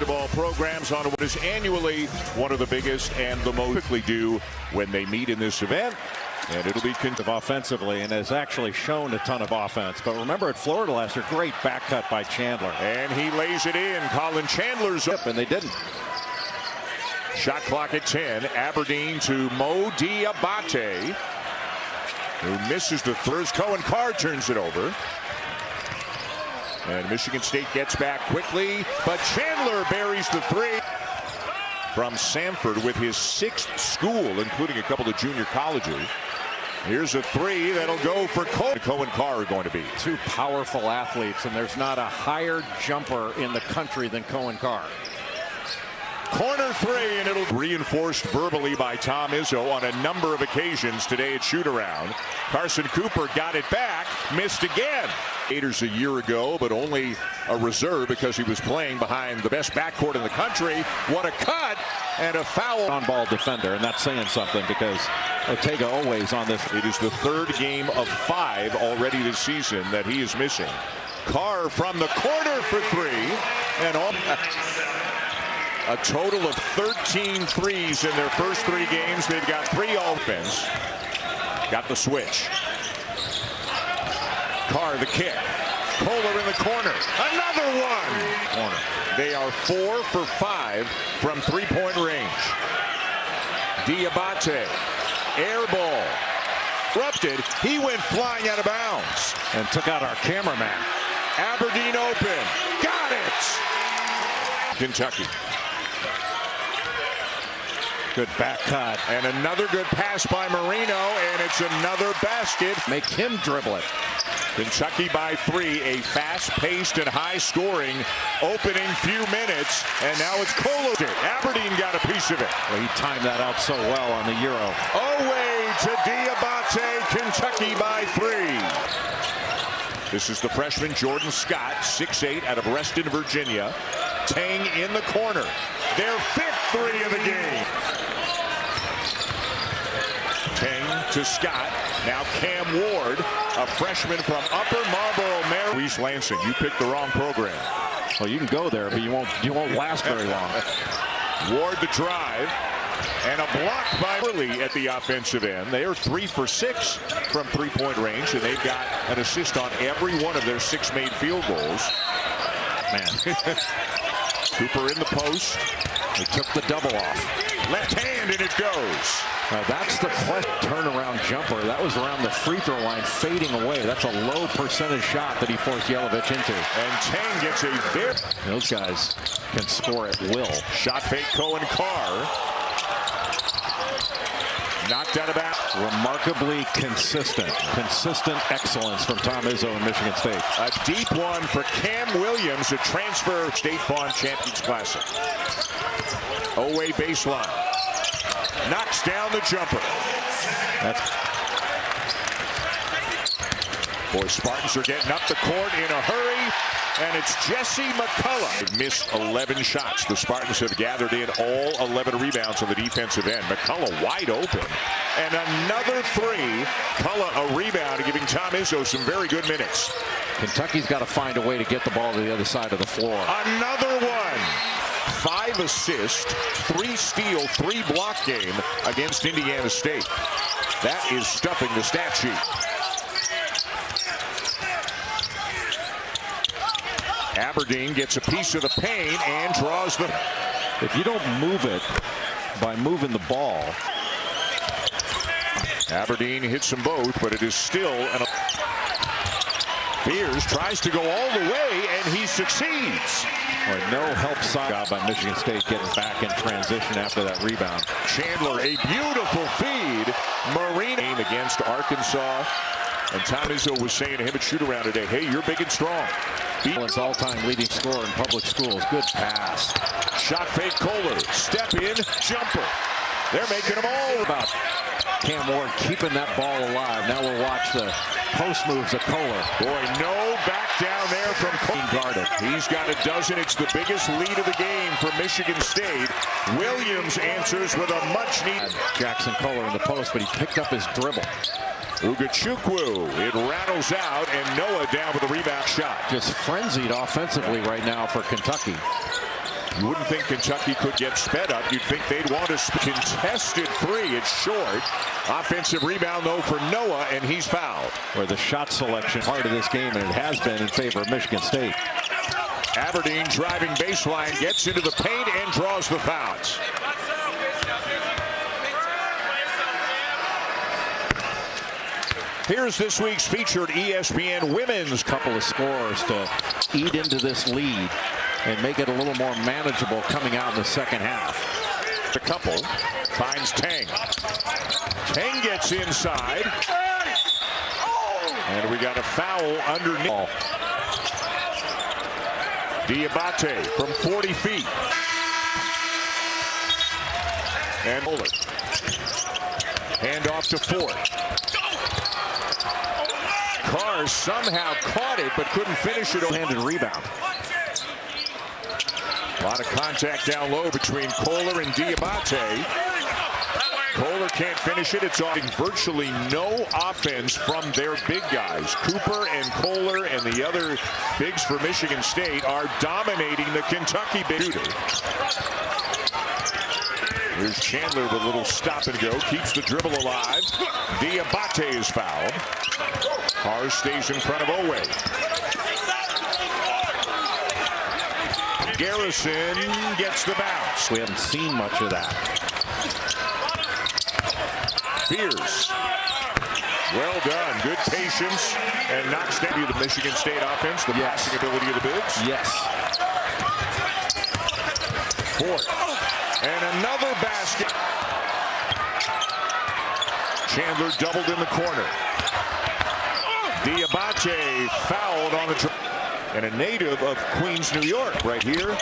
basketball programs on what is annually one of the biggest and the most quickly do when they meet in this event. And it'll be offensively and has actually shown a ton of offense. But remember at Florida last year, great back cut by Chandler. And he lays it in. Colin Chandler's up. And they didn't. Shot clock at 10. Aberdeen to Mo Diabate, who misses the first. Cohen Carr turns it over. And Michigan State gets back quickly, but Chandler buries the three. From Samford with his 6th school, including a couple of junior colleges. Here's a three that'll go for Cohen Carr are going to be. Two powerful athletes, and there's not a higher jumper in the country than Cohen Carr. Corner three, and it'll reinforced verbally by Tom Izzo on a number of occasions today at shoot-around. Carson Cooper got it back, missed again. Gators a year ago, but only a reserve because he was playing behind the best backcourt in the country. What a cut and a foul. On-ball defender, and that's saying something because Ortega always on this. It is the 3rd game of 5 already this season that he is missing. Carr from the corner for 3, and all. A total of 13 threes in their first 3 games. They've got 3 offense. Got the switch. Carr the kick. Kohler in the corner. Another one. Corner. They are 4 for 5 from 3-point range. Diabate. Air ball. Interrupted. He went flying out of bounds. And took out our cameraman. Aberdeen open. Got it. Kentucky. Good back cut. And another good pass by Marino, and it's another basket. Make him dribble it. Kentucky by 3, a fast-paced and high-scoring opening few minutes, and now it's Kohler. Aberdeen got a piece of it. Well, he timed that out so well on the Euro. Away to Diabate, Kentucky by 3. This is the freshman Jordan Scott, 6'8", out of Reston, Virginia. Tang in the corner. Their 5th 3 of the game. Tang to Scott. Now Cam Ward, a freshman from Upper Marlboro, Maryland. Reese Lansing, you picked the wrong program. Well, you can go there, but you won't last very long. Ward the drive, and a block by Early at the offensive end. They are 3 for 6 from 3-point range, and they've got an assist on every one of their 6 made field goals. Man. Cooper in the post. They took the double off. Left hand, and it goes. Now that's the turnaround jumper. That was around the free throw line, fading away. That's a low percentage shot that he forced Yelovich into. And Tang gets a very. Those guys can score at will. Shot fake Cohen Carr. Knocked out of bounds. Remarkably consistent excellence from Tom Izzo in Michigan State. A deep one for Cam Williams, a transfer State Farm Champions Classic. Away baseline. Knocks down the jumper. Boy, Spartans are getting up the court in a hurry, and it's Jesse McCullough. They've missed 11 shots. The Spartans have gathered in all 11 rebounds on the defensive end. McCullough wide open, and another 3. McCullough a rebound, giving Tom Izzo some very good minutes. Kentucky's got to find a way to get the ball to the other side of the floor. Another one. 5 assists, 3 steal, 3 block game against Indiana State. That is stuffing the stat sheet. Aberdeen gets a piece of the paint and draws the. If you don't move it by moving the ball. Aberdeen hits them both, but it is still an. Fears tries to go all the way, and he succeeds. No help side by Michigan State getting back in transition after that rebound. Chandler, a beautiful feed. Marino against Arkansas. And Tom Izzo was saying to him at shoot-around today, hey, you're big and strong. It's all-time leading scorer in public schools. Good pass. Shot fake Kohler. Step in, jumper. They're making them all about Cam Ward keeping that ball alive. Now we'll watch the post moves of Kohler. Boy, no back down there from Kohler. Guarded. He's got a dozen. It's the biggest lead of the game for Michigan State. Williams answers with a much-needed. Jackson Kohler in the post, but he picked up his dribble. Ugachukwu, it rattles out, and Noah down with a rebound shot. Just frenzied offensively right now for Kentucky. You wouldn't think Kentucky could get sped up. You'd think they'd want a contested three. It's short. Offensive rebound, though, for Noah, and he's fouled. Where the shot selection part of this game, and it has been in favor of Michigan State. Aberdeen driving baseline, gets into the paint and draws the fouls. Here's this week's featured ESPN women's. Couple of scores to eat into this lead and make it a little more manageable coming out in the second half. The couple finds Tang. Tang gets inside. And we got a foul underneath. Diabate from 40 feet. And Bullard. Hand off to Ford. Carr somehow caught it but couldn't finish it. Handed rebound. A lot of contact down low between Kohler and Diabate. Kohler can't finish it. It's on virtually no offense from their big guys. Cooper and Kohler and the other bigs for Michigan State are dominating the Kentucky big shooter. Here's Chandler with a little stop and go. Keeps the dribble alive. Diabate is fouled. Carr stays in front of Owe. Garrison gets the bounce. We haven't seen much of that. Fears. Well done. Good patience and knocks down the Michigan State offense. The passing ability of the bigs. Yes. Ford. And another basket. Chandler doubled in the corner. Diabate fouled on the and a native of Queens, New York, right here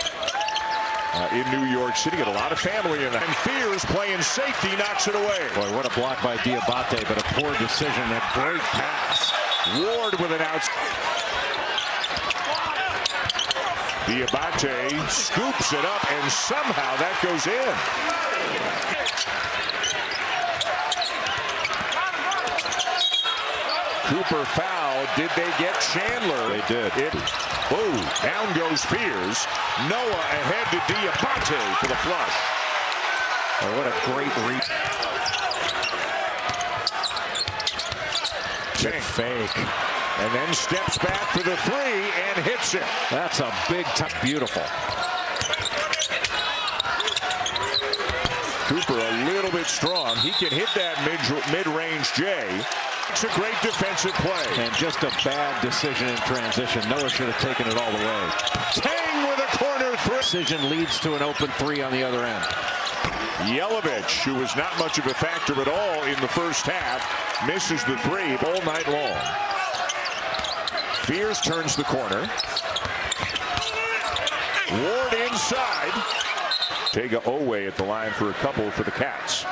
in New York City. Got a lot of family in that. And Fears playing safety knocks it away. Boy, what a block by Diabate, but a poor decision. A great pass. Ward with an out. Diabate scoops it up, and somehow that goes in. Cooper fouled. Did they get Chandler? They did. Down goes Fears. Noah ahead to Diabate for the flush. Oh, what a great read. Good fake. And then steps back for the three and hits it. That's a big time. Beautiful. Cooper a little bit strong. He can hit that mid-range J. It's a great defensive play. And just a bad decision in transition. Noah should have taken it all the way. Tang with a corner three. Decision leads to an open three on the other end. Yelovich, who was not much of a factor at all in the first half, misses the three all night long. Fears turns the corner. Ward inside. Tega Owe at the line for a couple for the Cats.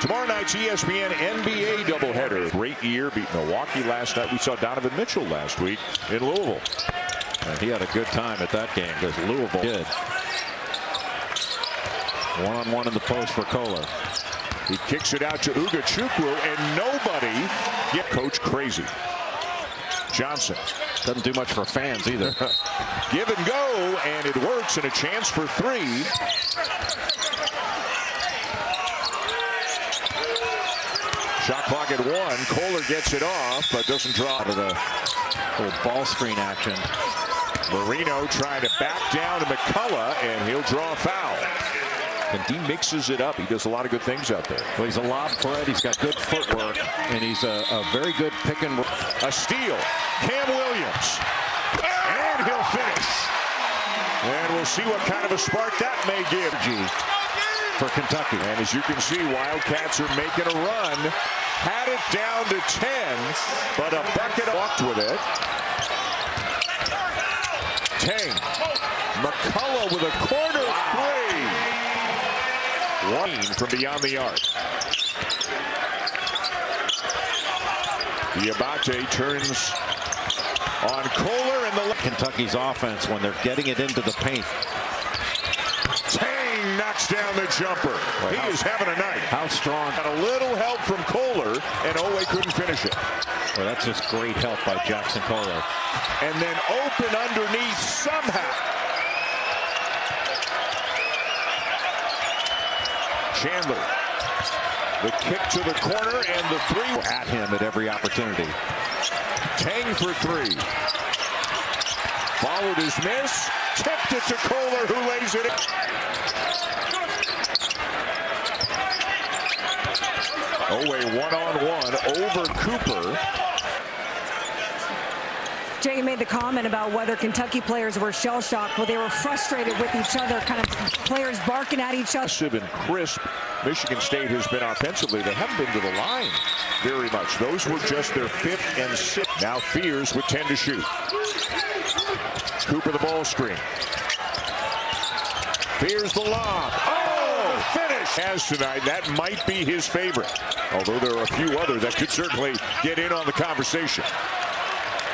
Tomorrow night's ESPN NBA doubleheader. Great year, beat Milwaukee last night. We saw Donovan Mitchell last week in Louisville. And he had a good time at that game because Louisville did. One-on-one in the post for Kohler. He kicks it out to Ugachukwu, and nobody get Coach crazy. Johnson. Doesn't do much for fans either. Give and go, and it works, and a chance for three. Shot clock at 1. Kohler gets it off, but doesn't draw to the little ball screen action. Marino trying to back down to McCullough, and he'll draw a foul. And he mixes it up. He does a lot of good things out there. Well, he's a lob threat. He's got good footwork, and he's a very good pick and roll. A steal. Cam Williams. And he'll finish. And we'll see what kind of a spark that may give. For Kentucky. And as you can see, Wildcats are making a run. Had it down to 10, but a bucket walked with it. Tang. McCullough with a corner three. One from beyond the arc. Diabate turns on Kohler and the Kentucky's offense when they're getting it into the paint. Tang knocks down the jumper. He is having a night. How strong. Got a little help from Kohler, and Owe couldn't finish it. Well, that's just great help by Jackson Kohler. And then open underneath somehow. Chandler. The kick to the corner and the three. At him at every opportunity. Tang for three. Followed his miss. Tipped it to Kohler, who lays it in. Owe one-on-one over Cooper. Jay made the comment about whether Kentucky players were shell-shocked. Well, they were frustrated with each other, kind of players barking at each other. Aggressive and crisp. Michigan State has been offensively. They haven't been to the line very much. Those were just their 5th and 6th. Now Fears with 10 to shoot. Cooper the ball screen. Fears the lob. Oh, finish! Has tonight. That might be his favorite. Although there are a few others that could certainly get in on the conversation.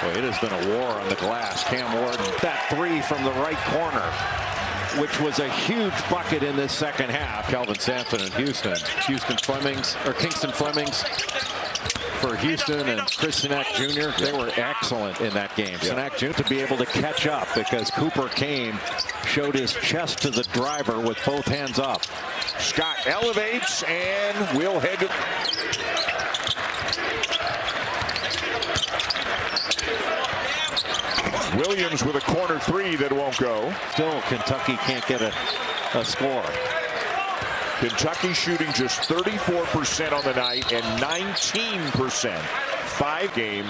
Boy, it has been a war on the glass. Cam Ward, that three from the right corner, which was a huge bucket in this second half. Kelvin Sampson in Houston. Kingston Flemings for Houston, and Chris Sinak Jr. They were excellent in that game. Sinak Jr. to be able to catch up because Cooper came, showed his chest to the driver with both hands up. Scott elevates and will head to... Williams with a corner three that won't go. Still, Kentucky can't get a score. Kentucky shooting just 34% on the night and 19%. 5-game.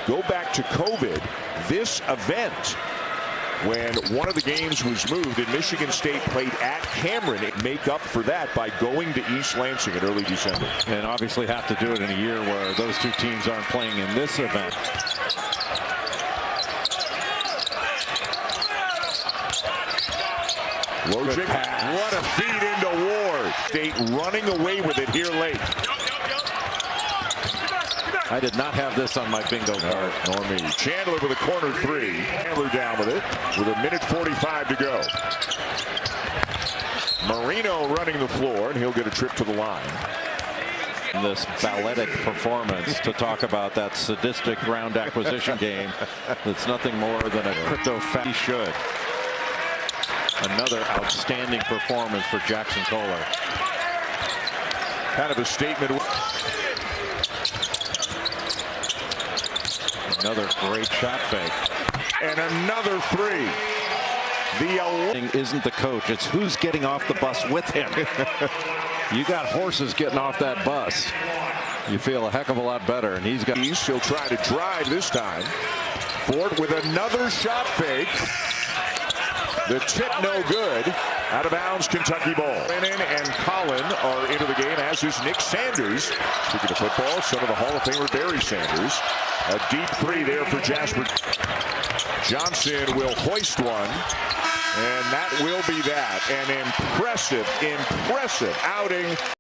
Go back to COVID. This event, when one of the games was moved and Michigan State played at Cameron, it make up for that by going to East Lansing in early December. And obviously have to do it in a year where those two teams aren't playing in this event. Wojcik, what a feed into Ward. State running away with it here late. I did not have this on my bingo card. Nor me. Chandler with a corner three. Chandler down with it with 1:45 to go. Marino running the floor, and he'll get a trip to the line. This balletic performance to talk about that sadistic round acquisition game. That's nothing more than a crypto he should. Another outstanding performance for Jackson Kohler. Kind of a statement. Another great shot fake. And another three. The isn't the coach, it's who's getting off the bus with him. You got horses getting off that bus. You feel a heck of a lot better, and he's got. He'll try to drive this time. Ford with another shot fake. The tip no good. Out of bounds, Kentucky ball. Lennon and Collin are into the game, as is Nick Sanders. Speaking of football, son of the Hall of Famer Barry Sanders. A deep three there for Jasper. Johnson will hoist one. And that will be that. An impressive outing.